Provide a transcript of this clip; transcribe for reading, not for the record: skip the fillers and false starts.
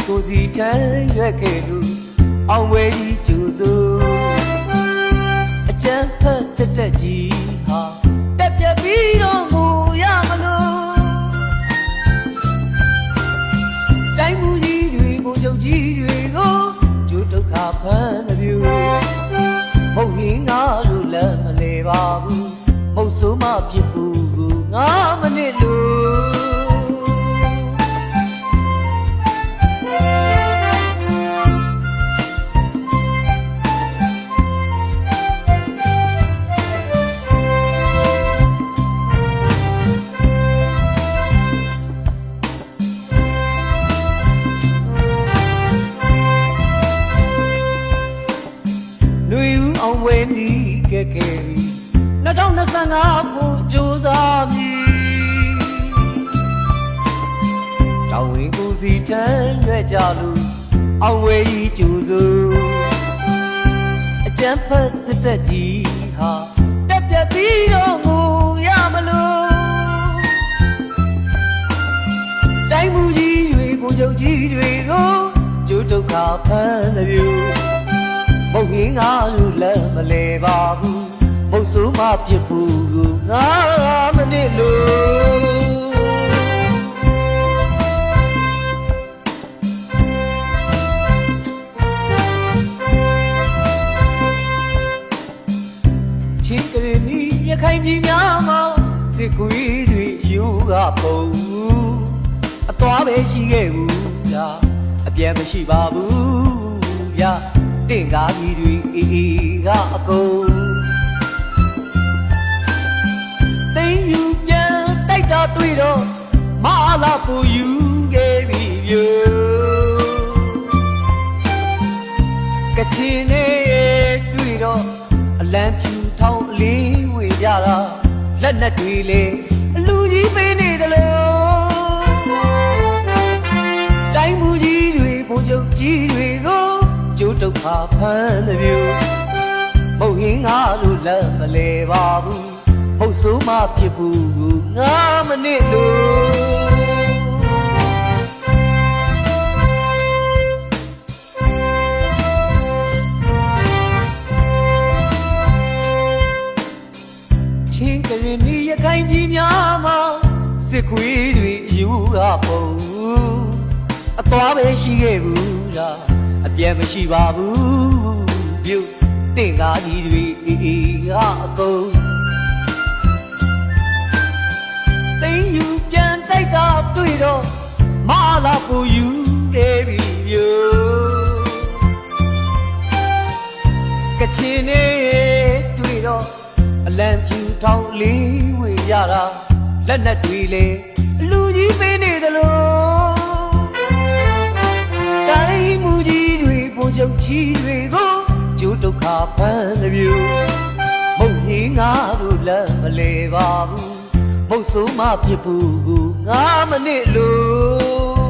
ကိုစီထမ်းရွက်ခဲ့လို့အောင်ဝဲကြီးကျူစုအကျန်းဖက်စစ်တက်ကြီးဟာတက်ပြပြီးတော့ငိုရမလို့တိုင်းမူကြီးတွေဘုံချုပ်ကြီးတွေကိုကျိုးဒုက္ခဖန်သပြူမဟုတ်ရင်ငါတို့လည်းမလဲပါဘူးမဟုတ်ဆိုမှဖြစ်ဘူး9မိနစ်လို့အောင်ဝဲနီးခဲ့ခဲ့ပြီ2025ကိုကြိုးစားမည်တောင်းဝင်ကိုစီထမ်းရွက်ကြလို့အောင်ဝဲကြီးကျူစုအကျန်းဖက်စစ်တက်ကြီးဟာတက်ပြပြီးတော့ငိုရမလို့တိုင်းမူကြီးတွေဘုံချုပ်ကြီးတွေကိုကျိုးဒုက္ခဖန်သပြူမဟုတ်ရင်ငါတို့လည်းမလဲပါဘူးမဟုတ်ဆိုမှဖြစ်ဘူး9မိနစ်လို့ချင်းကလေးနီးရခိုင်ပြည်များမှာစစ်ကွေးတွေယူကပုံအသွားပဲရှိခဲ့ဘူးဗျာအပြတ်မရှိပါဘူးဗျာတင်ကားကြီးတွေအေးအေးကအကုန်သိယူပြန်တိုက်တာတွေ့တော့မအားလာပူယူခဲ့ပြီပြိုကချင်နဲ့တွေ့တော့အလံဖြူထောင်းအလေးဝေကြတာလက်နဲ့တွေလေအလူကြီးပေးနေတယ်လို့တိုင်းမူကြီးတွေဘုံချုပ်ကြီးတွေကိုကျိုးဒုက္ခဖန်သပြူမဟုတ်ရင်ငါတို့လည်းမလဲပါဘူးမဟုတ်ဆိုမှဖြစ်ဘူး9မိနစ်လို့ချင်းကရင်နီးရခိုင်ပြည်များမှာစစ်ခွေးတွေယူရပုံအသွားပဲရှိခဲ့ဘူးလားအပြတ်မရှိပါဘူးပြုတ်တင်ကားကြီးတွေအေးအေးကအကုန်သိယူပြန်တိုက်တာတွေ့တော့မအားလာပူယူခဲ့ပြီပြုတ်ကချင်နဲ့တွေ့တော့အလံဖြူထောင်းလေးဝေရတာလက်နဲ့တွေ့လေအလူကြီးပေးနေတယ်လို့တိုင်းမူကြီးတွေဘုံချုပ်ကြီးတွေကိုကျိုးဒုက္ခဖန်သပြူမဟုတ်ရင်ငါတို့လည်းမလဲပါဘူးမဟုတ်ဆိုမှဖြစ်ဘူး9မိနစ်လို့